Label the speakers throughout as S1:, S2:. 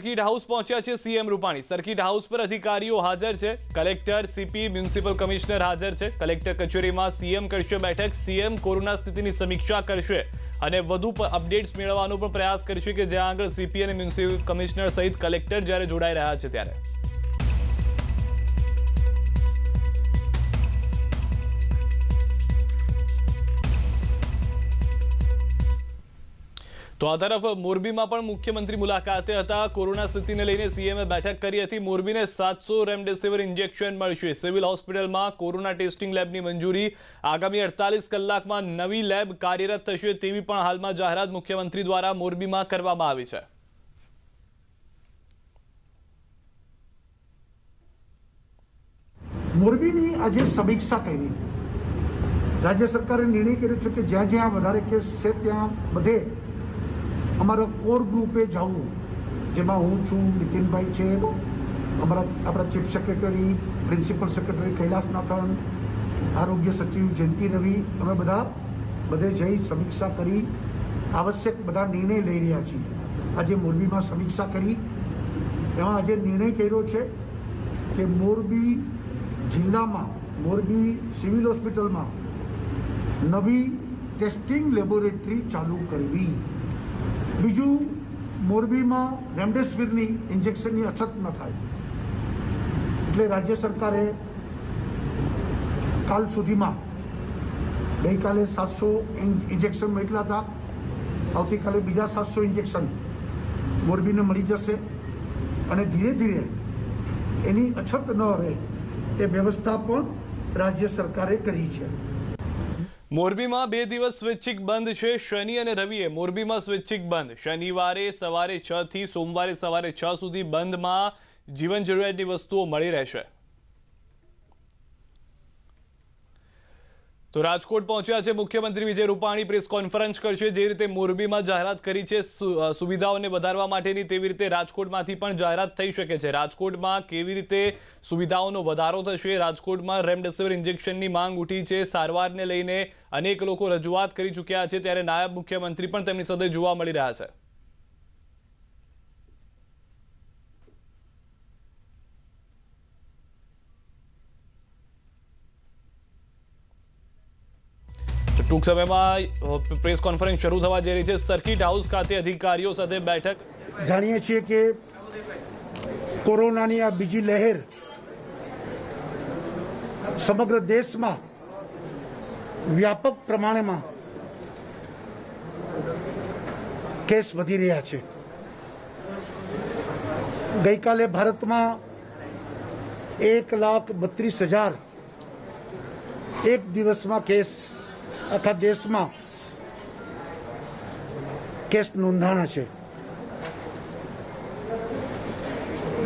S1: Circuit house પહોંચ્યા છે CM Rupani. Circuit house પર અધિકારીઓ હાજર છે। કલેક્ટર, સીપી, મ્યુનિસિપલ કમિશનર હાજર છે। કલેક્ટર કચેરીમાં સીએમ કરશે બેઠક। સીએમ કોરોના સ્થિતિની સમીક્ષા કરશે અને વધુ અપડેટ્સ મેળવવાનો પણ પ્રયાસ કરશે કે જ્યાં આગળ સીપી અને મ્યુનિસિપલ કમિશનર સહિત કલેક્ટર જ્યારે જોડાઈ રહ્યા છે ત્યારે तो आ तरफ मोरबी में पण मुख्यमंत्री मुलाकाते हता। कोरोना स्थितिने लईने सीएमए बैठक करी हती। मोरबी ने 700 रेमडेसिविर इंजेक्शन मळशे। सिविल होस्पिटल में कोरोना टेस्टिंग लेबनी मंजूरी। आगामी 48 कलाक में नवी लेब कार्यरत थशे तेवी पण हालमां जाहेरात मुख्यमंत्री द्वारा मोरबी में करवामां आवी छे।
S2: मोरबीनी आजे समीक्षा करी। राज्य सरकारे निर्णय कर्यो छे के ज्यां ज्यां वधारे केस छे त्यां बधे अमरा कोर ग्रुपे जाऊँ, जेमां हूँ छूं, नितिनभाई छे, अमरा अपना चीफ सेक्रेटरी, प्रिंसिपल सेक्रेटरी कैलासनाथन, आरोग्य सचिव जयंती रवि, अमे बधे जई समीक्षा करी आवश्यक बधा निर्णय लई रह्या छीए। आजे मोरबीमां समीक्षा करी एमां आजे निर्णय कर्यो छे के मोरबी जिल्लामां मोरबी सिविल होस्पिटलमां नवी टेस्टिंग लेबोरेटरी चालू करवी। बीजू मोरबी में रेमडेसिविर इंजेक्शन की अछत न थाय एटले राज्य सरकारे काल सुधी में गई काले 700 इंजेक्शन मोकल्या था। आवती काले बीजा 700 इंजेक्शन मोरबी ने मळी जशे अने धीरे धीरे एनी अछत न रहे ए व्यवस्था पण राज्य सरकारे करी छे।
S1: मोरबी में 2 दिवस स्वैच्छिक बंद है। शनि और रविए मोरबी में स्वैच्छिक बंद। शनिवारे सवारे 6 थी सोमवारे सवारे 6 सुधी बंद में जीवन जरूरियातनी वस्तुओं मळी रहेशे। तो राजकोट पहुंचा है मुख्यमंत्री विजय रूपाणी प्रेस कॉन्फरन्स करशे। जे रीते मोरबी में जाहेरात करी है सुविधाओं वधारवा माटेनी तेवी रीते राजकोट मांथी पण जाहेरात थई शके छे। राजकोट में केवी रीते सुविधाओनो वधारो थशे। राजकोट में रेमडेसिविर इंजेक्शननी मांग उठी है। सारवारने लईने अनेक लोको रजूआत करी चूक्या छे त्यारे नायब मुख्यमंत्री पण तेमनी साथे जोवा मळी रह्या छे। टूंक समय में प्रेस कॉन्फरन्स शुरू थवा जई रही है। सर्किट हाउस खाते अधिकारीओ साथे बैठक।
S2: जाणीए छीए के कोरोनानी आ बीजी लहर समग्र देश में व्यापक प्रमाण में केस वधी रह्या छे। गई काले भारत में 1,32,000 एक दिवस में केस आखा देश में केस नोंधाणा छे।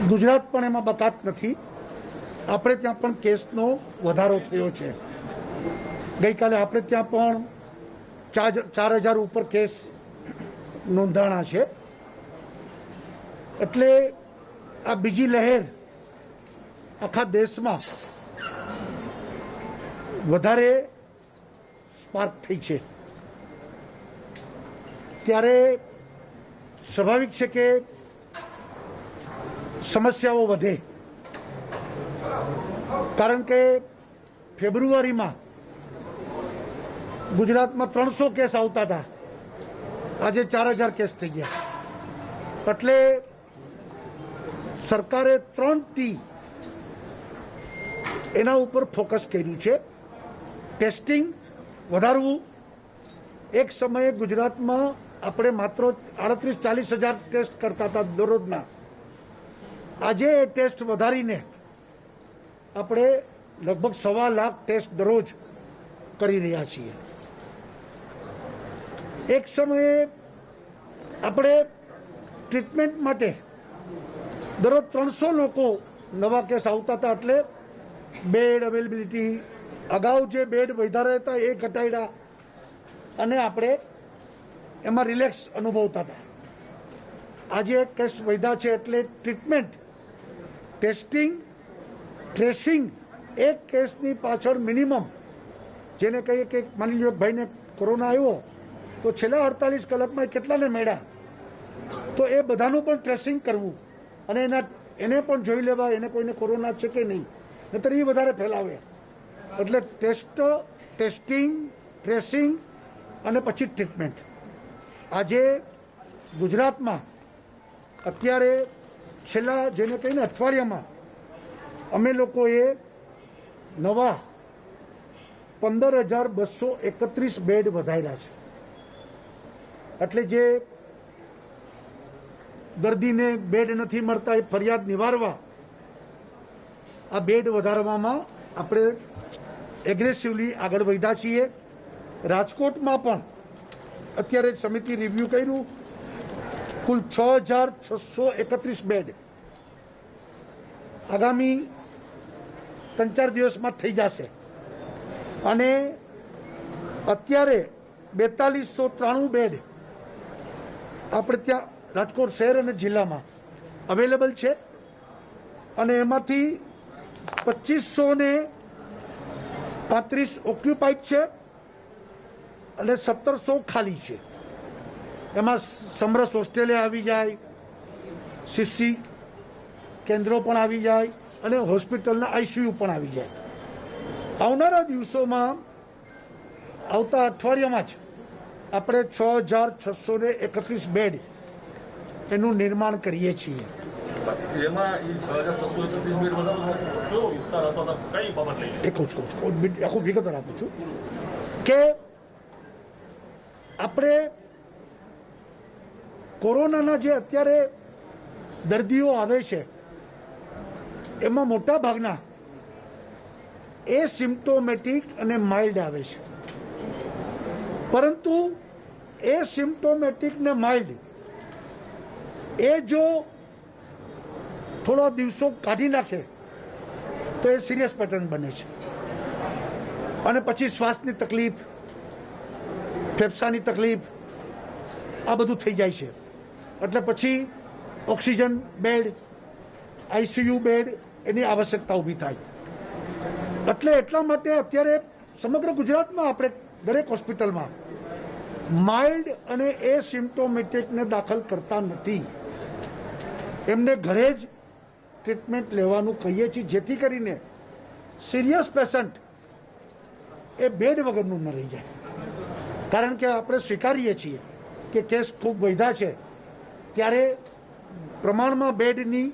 S2: गुजरात पण एमां बकात नथी। आपणे त्यां पण केसनो वधारो थयो छे। गई काले आपणे त्यां पण 4,000 उपर केस नोंधाणा छे। एटले आ बीजी लहर आखा देश में वधारे स्पार्क थई छे त्यारे स्वाभाविक है कि समस्याओं वधे। कारण के फेब्रुआरी में गुजरात में 300 केस आवता था, आज 4,000 केस थई गया। एटले सरकारे 3T एना उपर फोकस कर्युं छे। टेस्टिंग वधारवू। एक समय गुजरात में अपने मात्र 38-40 हज़ार टेस्ट करता था दररोजना। आज टेस्ट वधारीने अपने लगभग 1.25 लाख टेस्ट दररोज करी रह्या छीए। एक समय अपने ट्रीटमेंट माटे दररोज 300 लोको नवा केस आवता था। एटले बेड अवेलेबिलिटी अगाऊ जे बेड वधारे था ए घटाड्या अने आपणे एमां रिलेक्स अनुभवता था। आज केस वधा छे एटले ट्रीटमेंट, टेस्टिंग, ट्रेसिंग एक केसनी पाछळ मिनिमम जेने कहीए कि मानी लो भाई ने कोरोना आव्यो तो छेल्ला 48 कलाकमां केटलाने मेळ्या तो ए बधानुं पण ट्रेसिंग करवुं અને એને પણ જોઈ લેવા એને કોઈને કોરોના છે કે નહીં, નહીતર એ વધારે ફેલાવે. એટલે ટેસ્ટિંગ, ટ્રેસિંગ અને પછી ટ્રીટમેન્ટ. આજે ગુજરાતમાં અત્યારે છેલ્લા જેને કહીને અઠવાડિયામાં અમે લોકોએ નવા 15,231 બેડ વધાર્યા છે. એટલે જે દર્દીને બેડ નથી મળતા એ ફરિયાદ નિવારવા આ બેડ વધારવામાં આપણે એગ્રેસિવલી આગળ વધ્યા છીએ. રાજકોટમાં પણ અત્યારે સમિતિ રિવ્યુ કર્યું, કુલ 6,631 બેડ આગામી 3-4 દિવસમાં થઈ જશે. અને અત્યારે 4293 બેડ આપણે ત્યાં રાજકોટ શહેર અને જિલ્લામાં અવેલેબલ છે. અને એમાંથી 2535 ઓક્યુપાઈડ છે અને 1700 ખાલી છે. એમાં સમરસ હોસ્ટેલે આવી જાય, સીસી કેન્દ્રો પણ આવી જાય અને હોસ્પિટલના આઈસીયુ પણ આવી જાય. આવનારા દિવસોમાં આવતા અઠવાડિયામાં જ આપણે 6,631 બેડ એનું નિર્માણ કરીએ છીએ. આખું વિગતવાર આપું છું કે આપણે કોરોનાના જે અત્યારે દર્દીઓ આવે છે એમાં મોટા ભાગના એસિમ્પ્ટોમેટિક અને માઇલ્ડ આવે છે. પરંતુ એસિમ્પ્ટોમેટિક ને માઇલ્ડ એ જો થોડા દિવસો કાઢી નાખે તો એ સિરિયસ પેટર્ન બને છે. અને પછી શ્વાસની તકલીફ, ફેફસાની તકલીફ આ બધું થઈ જાય છે. એટલે પછી ઓક્સિજન બેડ, આઈસીયુ બેડ એની આવશ્યકતા ઊભી થાય. એટલે એટલા માટે અત્યારે સમગ્ર ગુજરાતમાં આપણે દરેક હોસ્પિટલમાં માઇલ્ડ અને એસિમ્પ્ટોમેટિકને દાખલ કરતા નથી. એમને ઘરે જ ટ્રીટમેન્ટ લેવાનું કહીએ છીએ, જેથી કરીને સિરિયસ પેશન્ટ એ બેડ વગરનું ન રહી જાય. કારણ કે આપણે સ્વીકારીએ છીએ કે કેસ ખૂબ વધ્યા છે, ત્યારે પ્રમાણમાં બેડની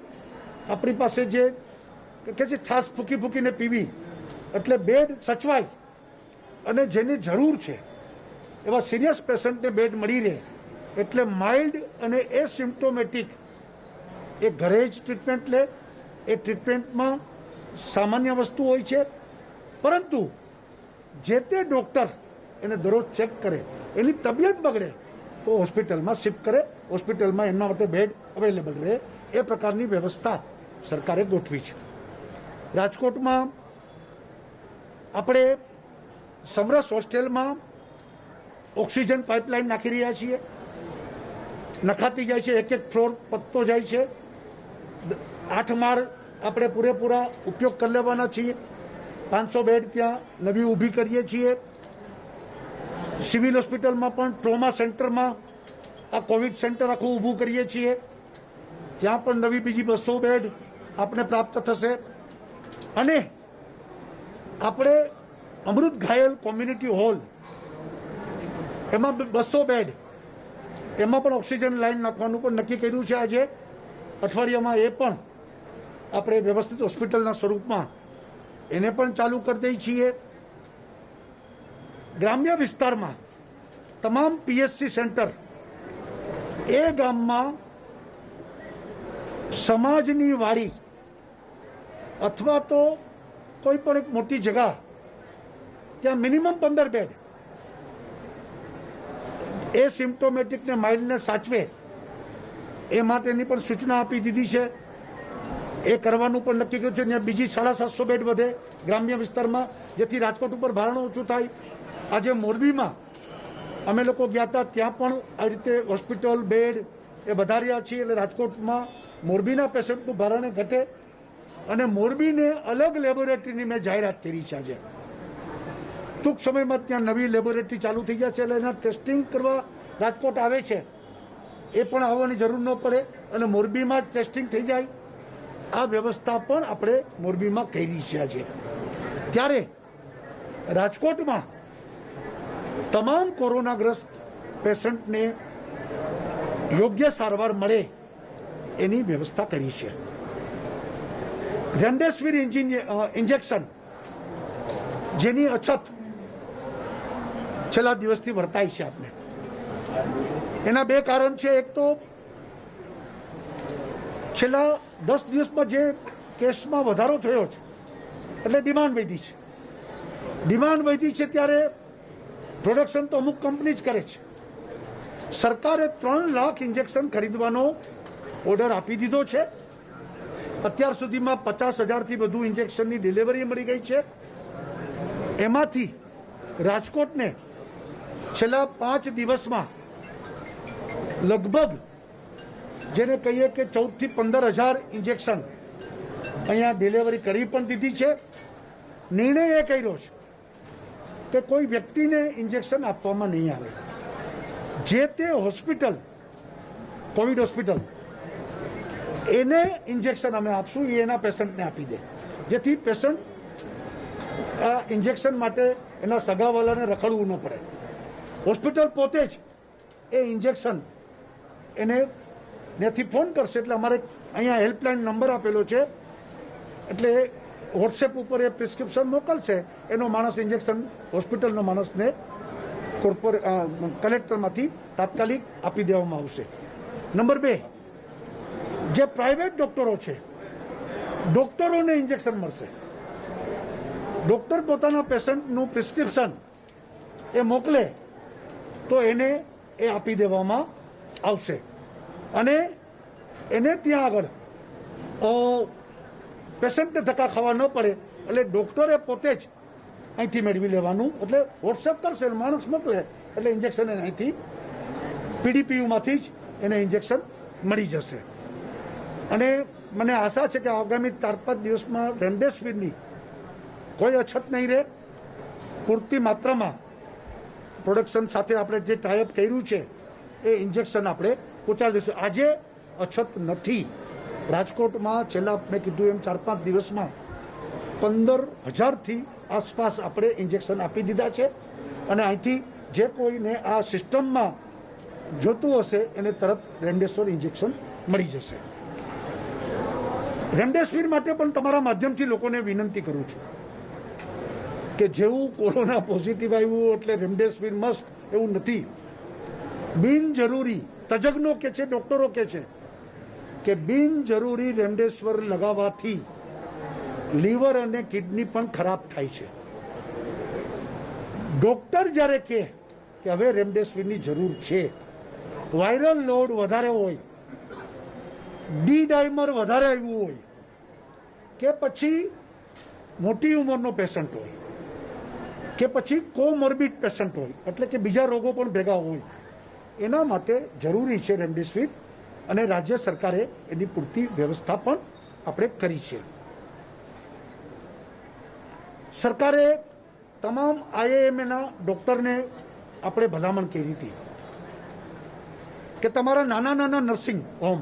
S2: આપણી પાસે જે કે છે છાસ ફૂકી ફૂકીને પીવી, એટલે બેડ સચવાય અને જેની જરૂર છે એવા સિરિયસ પેશન્ટને બેડ મળી રહે. એટલે માઇલ્ડ અને એસિમ્પ્ટોમેટિક એ ઘરે જ ટ્રીટમેન્ટ લે. એ ટ્રીટમેન્ટમાં સામાન્ય વસ્તુ હોય છે, પરંતુ જે તે ડૉક્ટર એને દરરોજ ચેક કરે, એની તબિયત બગડે તો હોસ્પિટલમાં શિફ્ટ કરે, હોસ્પિટલમાં એમના માટે બેડ અવેલેબલ રહે. એ પ્રકારની વ્યવસ્થા સરકારે ગોઠવી છે. રાજકોટમાં આપણે સમરસ હોસ્ટેલમાં ઓક્સિજન પાઇપલાઇન નાખી રહ્યા છીએ. નખાતી જાય છે, એક ફ્લોર પતતો જાય છે. 8 માળ આપણે પૂરેપૂરા ઉપયોગ કરી લેવાના છીએ. 500 બેડ ત્યાં નવી ઊભી કરીએ છીએ. સિવિલ હોસ્પિટલમાં પણ ટ્રોમા સેન્ટરમાં આ કોવિડ સેન્ટર આખું ઊભું કરીએ છીએ. ત્યાં પણ નવી બીજી 200 બેડ આપણે પ્રાપ્ત થશે. અને આપણે અમૃત ઘાયલ કોમ્યુનિટી હોલ એમાં 200 બેડ, એમાં પણ ઓક્સિજન લાઈન નાખવાનું પણ નક્કી કર્યું છે. આજે અઠવાડિયામાં એ પણ આપણે વ્યવસ્થિત હોસ્પિટલના સ્વરૂપમાં એને પણ ચાલુ કરી દઈએ છીએ. ગ્રામ્ય વિસ્તારમાં તમામ પીએચસી સેન્ટર એ ગામમાં સમાજની વાડી અથવા તો કોઈ પણ એક મોટી જગા, ત્યાં મિનિમમ 15 બેડ એ સિમ્પ્ટોમેટિક ને માઇલ્ડને સાચવે એ માટેની પણ સૂચના આપી દીધી છે. એ કરવાનું પણ નક્કી કર્યું છે. ત્યાં બીજી 750 બેડ વધે ગ્રામ્ય વિસ્તારમાં, જેથી રાજકોટ ઉપર ભારણ ઓછું થાય. આજે મોરબીમાં અમે લોકો ગયા હતા, ત્યાં પણ આ રીતે હોસ્પિટલ બેડ એ વધાર્યા છીએ. એટલે રાજકોટમાં મોરબીના પેશન્ટનું ભારણ ઘટે. અને મોરબીને અલગ લેબોરેટરીની મેં જાહેરાત કરી છે. આજે ટૂંક સમયમાં ત્યાં નવી લેબોરેટરી ચાલુ થઈ ગયા છે. એટલે એના ટેસ્ટિંગ કરવા રાજકોટ આવે છે એ પણ આવવાની જરૂર ન પડે. અને મોરબીમાં જ ટેસ્ટિંગ થઈ જાય, આ વ્યવસ્થા પણ આપણે મોરબીમાં કરી છે આજે. ત્યારે રાજકોટમાં તમામ કોરોનાગ્રસ્ત પેશન્ટને યોગ્ય સારવાર મળે એની વ્યવસ્થા કરી છે. રેમડેસિવિર ઇન્જેક્શન જેની અછત છેલ્લા દિવસથી વર્તાય છે આપને, એના બે કારણ છે. એક તો છેલ્લા 10 દિવસમાં જે કેસમાં વધારો થયો છે એટલે ડિમાન્ડ વધી છે. ડિમાન્ડ વધી છે ત્યારે પ્રોડક્શન તો અમુક કંપની જ કરે છે. સરકારે 3 લાખ ઇન્જેક્શન ખરીદવાનો ઓર્ડર આપી દીધો છે. અત્યાર સુધીમાં 50,000થી વધુ ઇન્જેક્શનની ડિલિવરી મળી ગઈ છે. એમાંથી રાજકોટને છેલ્લા 5 દિવસમાં લગભગ જેને કહીએ કે 14,000થી 15,000 ઇન્જેક્શન અહીંયા ડિલિવરી કરી પણ દીધી છે. નિર્ણય એ કર્યો છે કે કોઈ વ્યક્તિને ઇન્જેક્શન આપવામાં નહીં આવે. જે તે હોસ્પિટલ, કોવિડ હોસ્પિટલ, એને ઇન્જેક્શન અમે આપશું, એ એના પેશન્ટને આપી દે, જેથી પેશન્ટ આ ઇન્જેક્શન માટે એના સગાવાલાને રખડવું ન પડે. હોસ્પિટલ પોતે જ એ ઇન્જેક્શન એને ત્યાંથી ફોન કરશે. એટલે અમારે અહીંયા હેલ્પલાઇન નંબર આપેલો છે, એટલે વોટ્સએપ ઉપર એ પ્રિસ્ક્રિપ્શન મોકલશે, એનો માણસ ઇન્જેક્શન હોસ્પિટલનો માણસને કલેક્ટરમાંથી તાત્કાલિક આપી દેવામાં આવશે. નંબર 2, જે પ્રાઇવેટ ડોક્ટરો છે, ડોક્ટરોને ઇન્જેક્શન મળશે. ડોક્ટર પોતાના પેશન્ટનું પ્રિસ્ક્રિપ્શન એ મોકલે તો એને એ આપી દેવામાં આવશે, અને એને ત્યાં આગળ પેશન્ટને ધક્કા ખાવા ન પડે એટલે ડોક્ટરે પોતે જ અહીંથી મેળવી લેવાનું. એટલે વોટ્સએપ કરશે, માણસ મોકલે એટલે ઇન્જેક્શન એને અહીંથી પીડીપીયુમાંથી જ એને ઇન્જેક્શન મળી જશે. અને મને આશા છે કે આગામી 4-5 દિવસમાં રેમડેસિવિરની કોઈ અછત નહીં રહે. પૂરતી માત્રામાં પ્રોડક્શન સાથે આપણે જે ટાઈઅપ કર્યું છે એ ઇન્જેક્શન આપણે પહોંચાડી દઈશું. આજે અછત નથી. રાજકોટમાં છેલ્લા મેં કીધું એમ 4-5 દિવસમાં 15,000થી આસપાસ આપણે ઇન્જેક્શન આપી દીધા છે, અને અહીંથી જે કોઈને આ સિસ્ટમમાં જોતું હશે એને તરત રેમડેસિવિર ઇન્જેક્શન મળી જશે. રેમડેસિવિર માટે પણ તમારા માધ્યમથી લોકોને વિનંતી કરું છું કે જેવું કોરોના પોઝિટિવ આવ્યું એટલે રેમડેસિવિર મસ્ટ, એવું નથી. બિનજરૂરી તજજ્ઞો કે છે, ડોક્ટરો કે છે કે બિનજરૂરી રેમડેસિવિર લગાવવાથી લીવર અને કિડની પણ ખરાબ થાય છે. ડોક્ટર જ્યારે કહે કે હવે રેમડેસિવિરની જરૂર છે, વાયરલ લોડ વધારે હોય, ડી ડાયમર વધારે આવ્યું હોય, કે પછી મોટી ઉંમરનો પેશન્ટ હોય, કે પછી કોમોર્બિડ પેશન્ટ હોય, એટલે કે બીજા રોગો પણ ભેગા હોય, એના માટે જરૂરી છે રેમડેસિવિર, અને રાજ્ય સરકારે એની પૂરતી વ્યવસ્થા પણ આપણે કરી છે. સરકારે તમામ આઈએમએના ડૉક્ટરને આપણે ભલામણ કરી હતી કે તમારા નાના નાના નર્સિંગ હોમ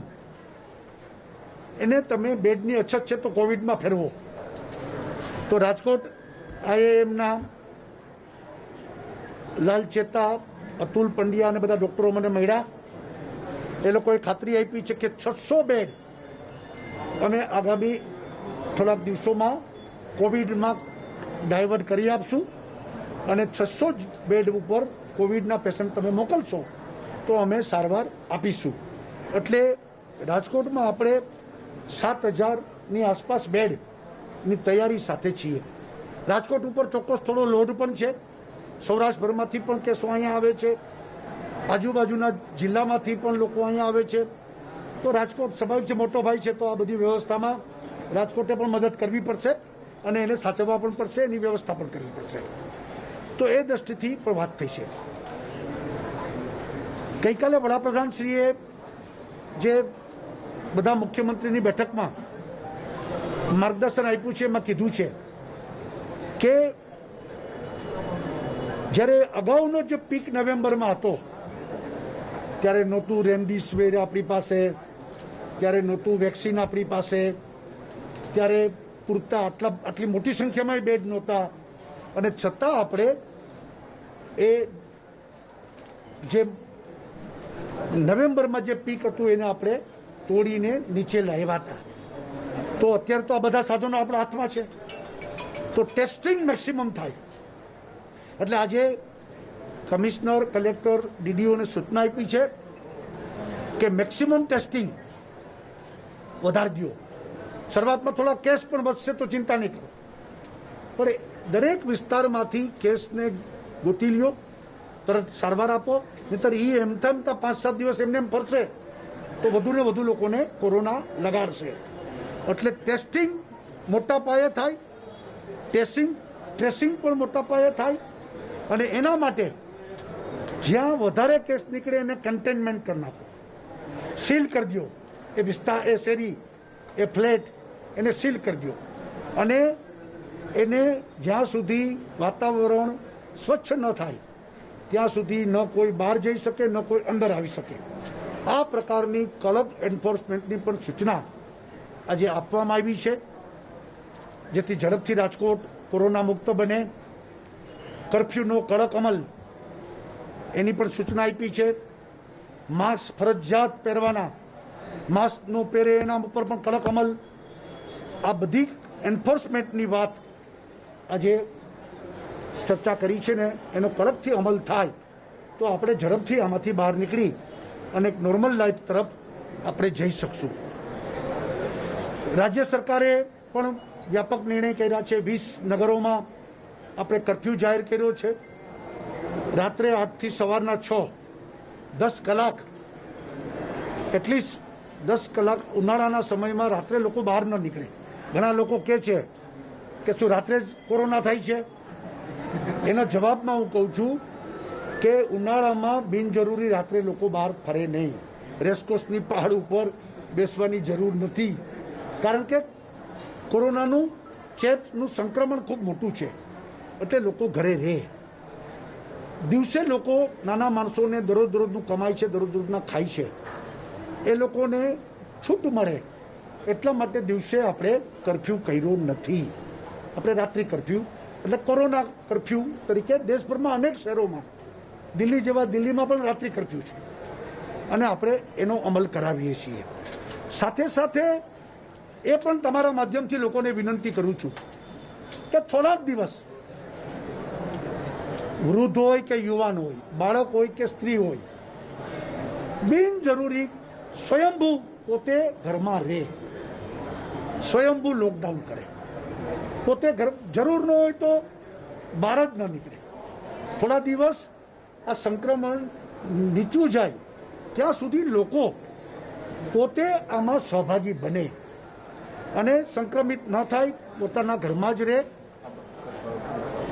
S2: એને તમે બેડની અછત છે તો કોવિડમાં ફેરવો. તો રાજકોટ આઈએમના લાલ ચેતા, અતુલ પંડ્યા અને બધા ડૉક્ટરો મને મળ્યા. એ લોકોએ ખાતરી આપી છે કે 600 બેડ અમે આગામી થોડાક દિવસોમાં કોવિડમાં ડાયવર્ટ કરી આપશું, અને 600 બેડ ઉપર કોવિડના પેશન્ટ તમે મોકલશો તો અમે સારવાર આપીશું. એટલે રાજકોટમાં આપણે 7,000ની આસપાસ બેડની તૈયારી સાથે છીએ. રાજકોટ ઉપર ચોક્કસ થોડો લોડ પણ છે. સૌરાષ્ટ્રભરમાંથી પણ કેસો અહીંયા આવે છે, આજુબાજુના જિલ્લામાંથી પણ લોકો અહીંયા આવે છે. તો રાજકોટ સ્વાભાવિક છે, મોટો ભાઈ છે, તો આ બધી વ્યવસ્થામાં રાજકોટે પણ મદદ કરવી પડશે, અને એને સાચવવા પણ પડશે, એની વ્યવસ્થા પણ કરવી પડશે. તો એ દ્રષ્ટિથી પણ વાત થઈ છે. ગઈકાલે વડાપ્રધાનશ્રીએ જે બધા મુખ્યમંત્રીની બેઠકમાં માર્ગદર્શન આપ્યું છે, એમાં કીધું છે કે જ્યારે અગાઉનો જે પીક નવેમ્બરમાં હતો ત્યારે નહોતું રેમડેસિવિર આપણી પાસે, ત્યારે નહોતું વેક્સિન આપણી પાસે, ત્યારે પૂરતા આટલી મોટી સંખ્યામાં બેડ નહોતા, અને છતાં આપણે એ જે નવેમ્બરમાં જે પીક હતું એને આપણે તોડીને નીચે લાવ્યા હતા. તો અત્યારે તો આ બધા સાધનો આપણા હાથમાં છે, તો ટેસ્ટિંગ મેક્સિમમ થાય. એટલે આજે કમિશનર, કલેક્ટર, ડીડીઓને સૂચના આપી છે કે મેક્સિમમ ટેસ્ટિંગ વધારી દો. શરૂઆતમાં થોડા કેસ પણ વધશે તો ચિંતા નહીં કરો, પણ દરેક વિસ્તારમાંથી કેસને ગોતી લ્યો, તરત સારવાર આપો. નહીતર એ એમ 5-7 દિવસ એમને એમ ફરશે તો વધુ ને વધુ લોકોને કોરોના લગાડશે. એટલે ટેસ્ટિંગ મોટા પાયે થાય, ટ્રેસિંગ પણ મોટા પાયે થાય, અને એના માટે જ્યાં વધારે કેસ નીકળે એને કન્ટેનમેન્ટ કરી નાખો, સીલ કરી દો. એ વિસ્તાર, એ શેરી, એ ફ્લેટ, એને સીલ કરી દો. અને એને જ્યાં સુધી વાતાવરણ સ્વચ્છ ન થાય ત્યાં સુધી ન કોઈ બહાર જઈ શકે, ન કોઈ અંદર આવી શકે. આ પ્રકારની કડક એન્ફોર્સમેન્ટની પણ સૂચના આજે આપવામાં આવી છે, જેથી ઝડપથી રાજકોટ કોરોના મુક્ત બને. કર્ફ્યુનો કડક અમલ એની પણ સૂચના આપી છે. માસ્ક ફરજિયાત પહેરવાના, માસ્ક ન પહેરે એના ઉપર પણ કડક અમલ. આ બધી એન્ફોર્સમેન્ટની વાત આજે ચર્ચા કરી છે ને, એનો કડકથી અમલ થાય તો આપણે ઝડપથી આમાંથી બહાર નીકળી અને એક નોર્મલ લાઈફ તરફ આપણે જઈ શકશું. રાજ્ય સરકારે પણ વ્યાપક નિર્ણય કર્યા છે. 20 નગરોમાં આપણે કર્ફ્યુ જાહેર કર્યો છે. રાત્રે 8 થી સવારના 6, 10 કલાક, એટલીસ્ટ 10 કલાક ઉનાળાના સમયમાં રાત્રે લોકો બહાર ન નીકળે. ઘણા લોકો કહે છે કે શું રાત્રે જ કોરોના થાય છે? એના જવાબમાં હું કહું છું કે ઉનાળામાં બિનજરૂરી રાત્રે લોકો બહાર ફરે નહીં. રેસકોર્સની પહાડ ઉપર બેસવાની જરૂર નથી, કારણ કે કોરોનાનું ચેપનું સંક્રમણ ખૂબ મોટું છે. એટલે લોકો ઘરે રહે. દિવસે લોકો, નાના માણસોને દરરોજનું કમાય છે, દરરોજના ખાય છે, એ લોકોને છૂટ મળે એટલા માટે દિવસે આપણે કર્ફ્યુ કર્યો નથી. આપણે રાત્રિ કર્ફ્યુ એટલે કોરોના કર્ફ્યુ તરીકે દેશભરમાં અનેક શહેરોમાં, દિલ્હી જેવા દિલ્હીમાં પણ રાત્રિ કર્ફ્યુ છે, અને આપણે એનો અમલ કરાવીએ છીએ. સાથે સાથે એ પણ તમારા માધ્યમથી લોકોને વિનંતી કરું છું કે થોડાક દિવસ વૃદ્ધ હોય કે યુવાન હોય, બાળક હોય કે સ્ત્રી હોય, બિનજરૂરી સ્વયંભૂ પોતે ઘરમાં રહે, સ્વયંભૂ લોકડાઉન કરે. પોતે જરૂર ન હોય તો બહાર જ ન નીકળે. થોડા દિવસ આ સંક્રમણ નીચું જાય ત્યાં સુધી લોકો પોતે આમાં સહભાગી બને અને સંક્રમિત ન થાય, પોતાના ઘરમાં જ રહે.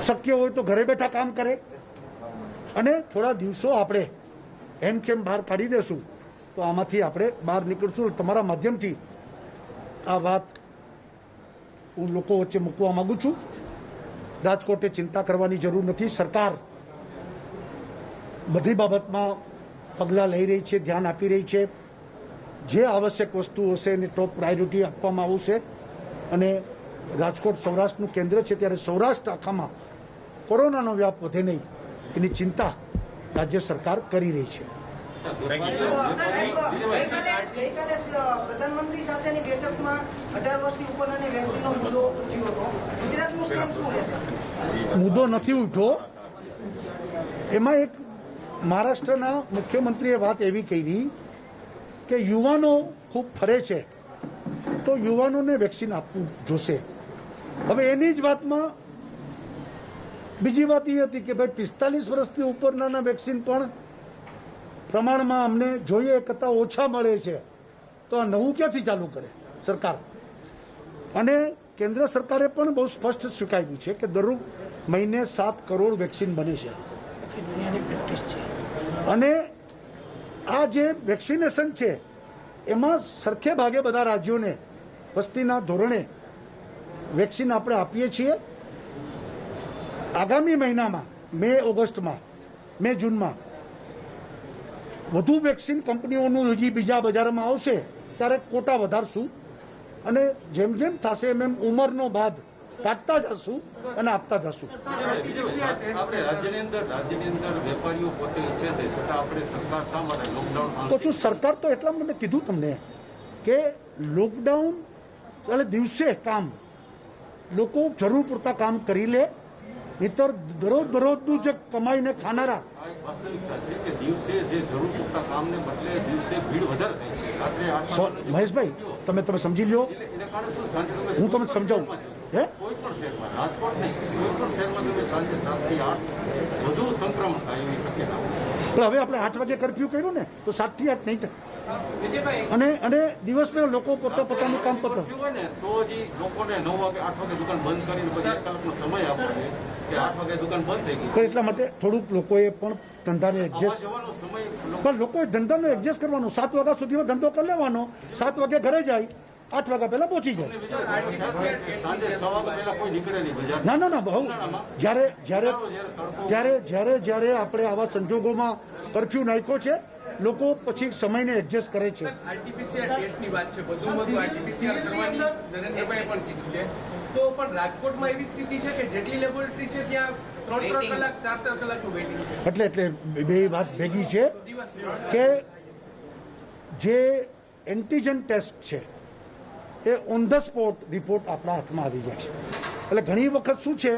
S2: શક્ય હોય તો ઘરે બેઠા કામ કરે, અને થોડા દિવસો આપણે એમ કેમ બહાર કાઢી દેશું તો આમાંથી આપણે બહાર નીકળશું. તમારા માધ્યમથી આ વાત હું લોકો વચ્ચે મૂકવા માંગુ છું. રાજકોટે ચિંતા કરવાની જરૂર નથી. સરકાર બધી બાબતમાં પગલાં લઈ રહી છે, ધ્યાન આપી રહી છે. જે આવશ્યક વસ્તુ હશે એને ટોપ પ્રાયોરિટી આપવામાં આવશે. અને રાજકોટ સૌરાષ્ટ્રનું કેન્દ્ર છે, ત્યારે સૌરાષ્ટ્ર આખામાં કોરોનાનો વ્યાપ વધે નહીં એની ચિંતા રાજ્ય સરકાર કરી રહી છે.
S3: પ્રધાનમંત્રી સાથેની બેઠકમાં 18 વર્ષથી ઉપરના વેક્સિનનો મુદ્દો ઉઠ્યો હતો. ગુજરાતનું સ્ટેન્ડ શું રહેશે?
S2: મુદ્દો નથી ઉઠ્યો. એમાં એક મહારાષ્ટ્રના મુખ્યમંત્રીએ વાત એવી કરી કે યુવાનો ખૂબ ફરે છે તો યુવાનોને વેક્સિન આપવું જોશે. હવે એની જ વાતમાં બીજી વાત એ હતી કે ભાઈ 45 વર્ષથી ઉપરનાના વેક્સિન પણ પ્રમાણમાં અમને જોઈએ કરતાં ઓછા મળે છે, તો આ નવું ક્યાંથી ચાલુ કરે સરકાર? અને કેન્દ્ર સરકારે પણ બહુ સ્પષ્ટ સ્વીકાર્યું છે કે દર મહિને 7 કરોડ વેક્સિન બને છે. અને આ જે વેક્સિનેશન છે એમાં સરખે ભાગે બધા રાજ્યોને વસ્તીના ધોરણે વેક્સિન આપણે આપીએ છીએ. આગામી મહિનામાં મે જૂનમાં વધુ વેક્સિન કંપનીઓનું હજી બીજા બજારમાં આવશે ત્યારે કોટા વધારશું અને જેમ જેમ થશે એમ ઉંમરનો બાદ કાઢતા જશું અને આપતા જશું.
S4: આપણે રાજ્યની અંદર વેપારીઓ પોતે ઈચ્છે છે છતાં આપણે સરકાર શા માટે લોકડાઉન
S2: તો શું સરકાર તો એટલા માટે મેં કીધું તમને કે લોકડાઉન એટલે દિવસે કામ લોકો જરૂર પૂરતા કામ કરી લે, નહીતર દરરોજનું જે કમાઈને ખાનારા
S4: આ એક વાસ્તવિકતા છે કે દિવસે જે જરૂર પૂરતા કામને બદલે દિવસે ભીડ વધારે થાય છે. રાત્રે 8 વાગ્યાનો
S2: મહેશભાઈ તમે સમજી લ્યો,
S4: એને કારણે શું સાંજે તમે
S2: હું તમને સમજાવું. હે
S4: કોઈ પણ શહેરમાં, રાજકોટ નહીં, કોઈ પણ શહેરમાં તમે સાંજે 7 થી 8 વધુ સંક્રમણ થાય એવી શક્યતા છે.
S2: પણ હવે આપણે 8 વાગે કર્ફ્યુ કર્યું ને તો 7 થી 8 નહીં થાય અને દિવસમાં લોકો પોતાનું કામ પતો
S4: કર્ફ્યુ હોય ને તો જ લોકોને 9 વાગે 8 વાગે દુકાન બંધ કરીને પછી 1 કલાકનો સમય આપવો છે કે 8 વાગે દુકાન બંધ થઈ ગઈ.
S2: પણ એટલા માટે થોડુંક લોકોએ પણ ધંધાને એડજસ્ટ
S4: જવાનો સમય
S2: પણ લોકોએ ધંધાનો એડજસ્ટ કરવાનો. 7 વાગ્યા સુધીમાં ધંધો કરી લેવાનો, 7 વાગે ઘરે જાય, 8 વાગ્યા પહેલા પહોંચી જાય.
S4: સાંજે 6 વાગ્યા પહેલા કોઈ નીકળે નહીં બજાર.
S2: ના બહુ જ્યારે આપણે આવા સંજોગોમાં કર્ફ્યુ નાખ્યો છે, લોકો પછી સમયને એડજસ્ટ કરે છે.
S5: આરટીપીસીઆર ટેસ્ટની વાત છે, વધુમાં વધુ આરટીપીસીઆર કરવાની નરેન્દ્રભાઈએ પણ કીધું છે. તો પણ રાજકોટમાં એવી સ્થિતિ છે કે જેટલી લેબોરેટરી છે ત્યાં 3 કલાક 4 કલાકનું વેઇટિંગ છે.
S2: એટલે બે વાત ભેગી છે કે જે એન્ટીજન ટેસ્ટ છે એ ઓન ધ સ્પોટ રિપોર્ટ આપણા હાથમાં આવી જાય છે. એટલે ઘણી વખત શું છે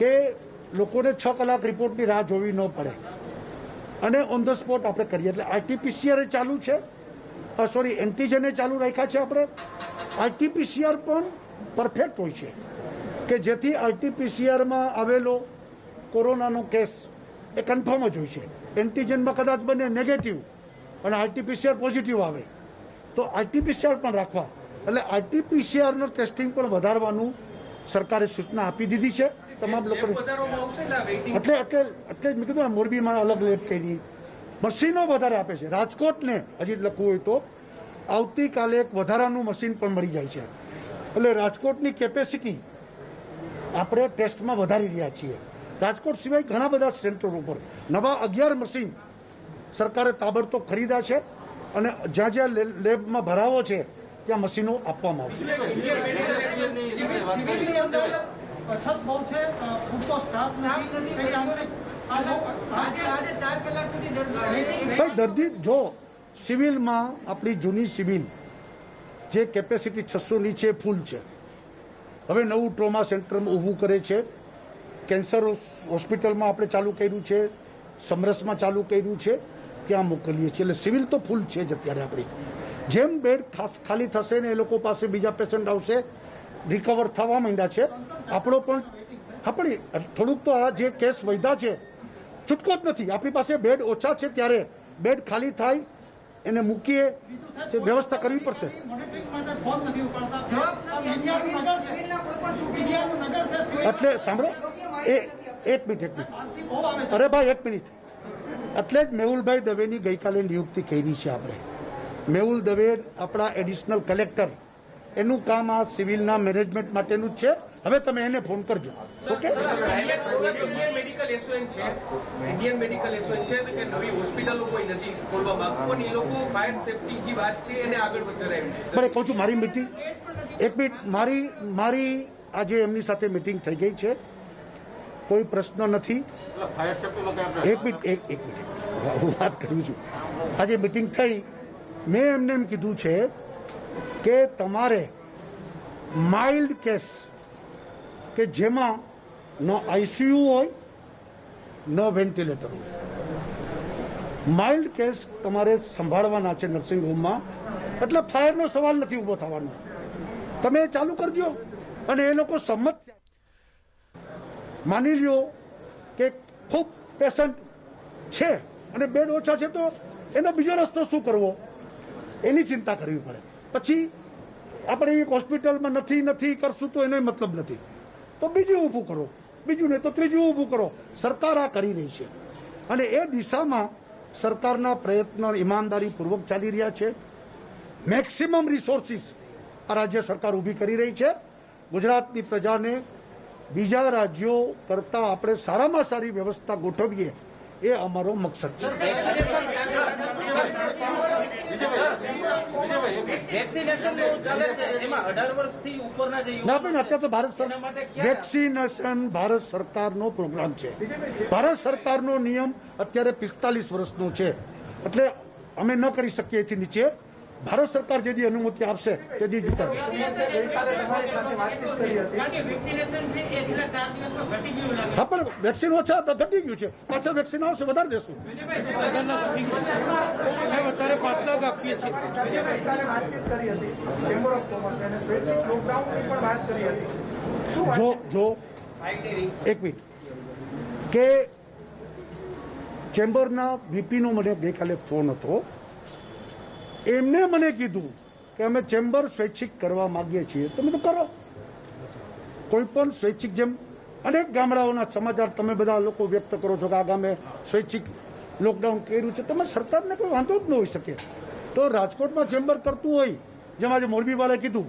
S2: કે લોકોને 6 કલાક રિપોર્ટની રાહ જોવી ન પડે અને ઓન ધ સ્પોટ આપણે કરીએ. એટલે આરટીપીસીઆર ચાલુ છે, એન્ટીજને ચાલુ રાખ્યા છે આપણે. આરટીપીસીઆર પણ પરફેક્ટ હોય છે કે જેથી આરટીપીસીઆરમાં આવેલો કોરોનાનો કેસ એ કન્ફર્મ જ હોય છે. એન્ટીજનમાં કદાચ બને નેગેટિવ અને આરટીપીસીઆર પોઝિટિવ આવે તો આરટીપીસીઆર પણ રાખવા. એટલે આરટીપીસીઆરનું ટેસ્ટિંગ પણ વધારવાનું સરકારે સૂચના આપી દીધી છે તમામ લોકોને. એટલે મેં કીધું મોરબીમાં અલગ લેબ કરી, મશીનો વધારે આપે છે. રાજકોટને હજી લખવું હોય તો આવતીકાલે એક વધારાનું મશીન પણ મળી જાય છે. એટલે રાજકોટની કેપેસિટી આપણે ટેસ્ટમાં વધારી રહ્યા છીએ. રાજકોટ સિવાય ઘણા બધા સેન્ટરો ઉપર નવા 11 મશીન સરકારે તાબડતોબ ખરીદ્યા છે અને જ્યાં જ્યાં લેબમાં ભરાવો છે ત્યાં મશીનો આપવામાં આવશે.
S6: અછત બહુ છે, પૂરતો સ્ટાફ નથી.
S2: ભાઈ દર્દી જો સિવિલમાં આપણી જૂની સિવિલ જે કેપેસિટી 600ની છે ફૂલ છે. હવે નવું ટ્રોમા સેન્ટર ઊભું કરે છે. કેન્સર હોસ્પિટલમાં આપણે ચાલુ કર્યું છે, સમરસમાં ચાલુ કર્યું છે, ત્યાં મોકલીએ છીએ. એટલે સિવિલ તો ફૂલ છે જ અત્યારે આપણી. જેમ બેડ ખાલી થશે ને એ લોકો પાસે બીજા પેશન્ટ આવશે, રિકવર થવા માંડ્યા છે. આપણો પણ આપણી થોડુંક તો આ જે કેસ વધ્યા છે છૂટકો જ નથી. આપણી પાસે બેડ ઓછા છે ત્યારે બેડ ખાલી થાય એને મૂકીએ, વ્યવસ્થા કરવી પડશે. એટલે સાંભળો એક મિનિટ અરે ભાઈ એક મિનિટ. એટલે જ મેહુલભાઈ દવેની ગઈકાલે નિયુક્તિ કરી છે આપણે. મેહુલ દવે આપણા એડિશનલ કલેક્ટર, એનું કામ આ સિવિલના મેનેજમેન્ટ માટેનું જ છે. હવે તમે એને ફોન કરજો. ઓકે.
S5: ઇન્ડિયન મેડિકલ એસોસિએશન છે કે નવી હોસ્પિટલો કોઈ નથી ખોલવા માંગતું અને એ લોકો ફાયર સેફટી જે વાત છે એને આગળ વધારાવી.
S2: પણ કહું છું મારી મીટિંગ એક મિનિટ મારી આજે એમની સાથે મીટિંગ થઈ ગઈ છે, કોઈ પ્રશ્ન નથી.
S4: ફાયર સેફ્ટીમાં
S2: એક મિનિટ હું વાત કરું છું. આજે મીટિંગ થઈ, મેં એમને એમ કીધું છે કે તમારે માઇલ્ડ કેસ કે જેમાં ન આઈસીયુ હોય ન વેન્ટિલેટર હોય, માઇલ્ડ કેસ તમારે સંભાળવાના છે નર્સિંગ હોમમાં. એટલે ફાયરનો સવાલ નથી ઊભો થવાનો. તમે ચાલુ કરજો અને એ લોકો સંમત થયા. માની લ્યો કે ખૂબ પેશન્ટ છે અને બેડ ઓછા છે તો એનો બીજો રસ્તો શું કરવો એની ચિંતા કરવી પડે. પછી આપણે એક હોસ્પિટલમાં નથી કરશું તો એનો મતલબ નથી. તો બીજું ઊભું કરો, બીજું નહીં તો ત્રીજું ઊભું કરો. સરકાર આ કરી રહી છે અને એ દિશામાં સરકારના પ્રયત્નો ઈમાનદારીપૂર્વક ચાલી રહ્યા છે. મેક્સિમમ રિસોર્સિસ આ રાજ્ય સરકાર ઊભી કરી રહી છે. ગુજરાતની પ્રજાને બીજા રાજ્યો કરતાં આપણે સારામાં સારી વ્યવસ્થા ગોઠવીએ એ અમારો મકસદ છે.
S7: વેક્સિનેશન ચાલે છે એમાં 18 વર્ષથી ઉપરના જે
S2: ના બેન, અત્યારે તો ભારત
S7: એના માટે
S2: સરકાર
S7: ક્યાં?
S2: વેક્સિનેશન ભારત સરકારનો પ્રોગ્રામ છે. ભારત સરકારનો નિયમ અત્યારે 45 વર્ષનો છે, એટલે અમે ન કરી શકીએ એથી નીચે. ભારત સરકાર જે દી અનુમતિ આપશે તે દી વિચાર. હા, પણ વેક્સિન ઓછા તો ઘટી ગયું છે, પાછા વેક્સિન આવશે વધારે દેશું.
S6: અત્યારે 5 લાખ આપીએ છીએ.
S8: વાતચીત કરી હતી ચેમ્બર ઓફ કોમર્સ અને સ્વૈચ્છિક લોકડાઉનની પણ વાત કરી હતી. શું
S2: જો એક મિનિટ કે ચેમ્બરના વીપીનો મને ગઈકાલે ફોન હતો. એમને મને કીધું કે અમે ચેમ્બર સ્વૈચ્છિક કરવા માંગીએ છીએ. તમે તો કરો, કોઈ પણ સ્વૈચ્છિક, જેમ અનેક ગામડાઓના સમાચાર તમે બધા લોકો વ્યક્ત કરો છો કે આ ગામે સ્વૈચ્છિક લોકડાઉન કર્યું છે. તમે સરકારને કોઈ વાંધો જ ન હોઈ શકે. તો રાજકોટમાં ચેમ્બર કરતું હોય, જેમ આજે મોરબીવાળાએ કીધું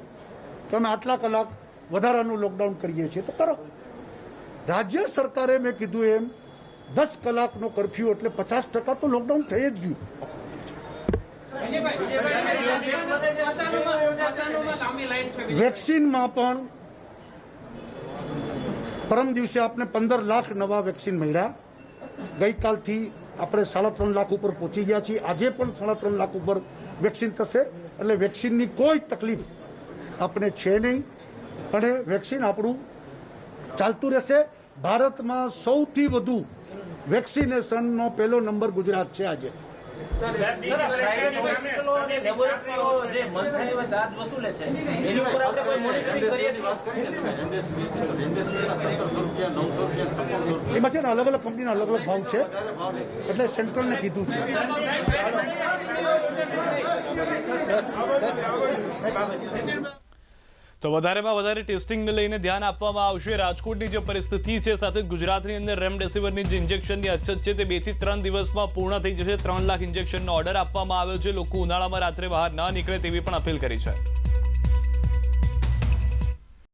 S2: કે અમે આટલા કલાક વધારાનું લોકડાઉન કરીએ છીએ, તો કરો. રાજ્ય સરકારે મેં કીધું એમ 10 કલાકનો કરફ્યુ એટલે 50% તો લોકડાઉન થઈ જ ગયું. વેક્સિનમાં પણ પરમ દિવસે આપણે 15 લાખ નવા વેક્સિન મળ્યા. ગઈકાલથી આપણે 3.5 લાખ ઉપર પહોંચી ગયા છીએ. આજે પણ 3.5 લાખ ઉપર વેક્સિન થશે, એટલે વેક્સિનની કોઈ તકલીફ આપણે છે નહીં અને વેક્સિન આપણું ચાલતું રહેશે. ભારતમાં સૌથી વધુ વેક્સિનેશનનો પહેલો નંબર ગુજરાત છે આજે.
S7: પ્રાઇવેટ હોસ્પિટલો અને લેબોરેટરીઓ જે મંથલી એવા ચાર્જ વસૂલે છે એની ઉપર આપણે કોઈ મોનિટરિંગ કરીએ છીએ?
S2: એમાં છે ને અલગ અલગ કંપનીના અલગ અલગ ભાવ છે, એટલે સેન્ટ્રલને કીધું છે.
S1: તો વધારેમાં વધારે ટેસ્ટિંગને લઈને ધ્યાન આપવામાં આવશે. રાજકોટની જે પરિસ્થિતિ છે, સાથે ગુજરાતની અંદર રેમડેસિવિરની જે ઇન્જેક્શનની અછત છે તે 2 થી 3 દિવસમાં પૂર્ણ થઈ જશે. 3 લાખ ઇન્જેક્શનનો ઓર્ડર આપવામાં આવ્યો છે. લોકો ઉનાળામાં રાત્રે બહાર ન નીકળે તેવી પણ અપીલ કરી છે.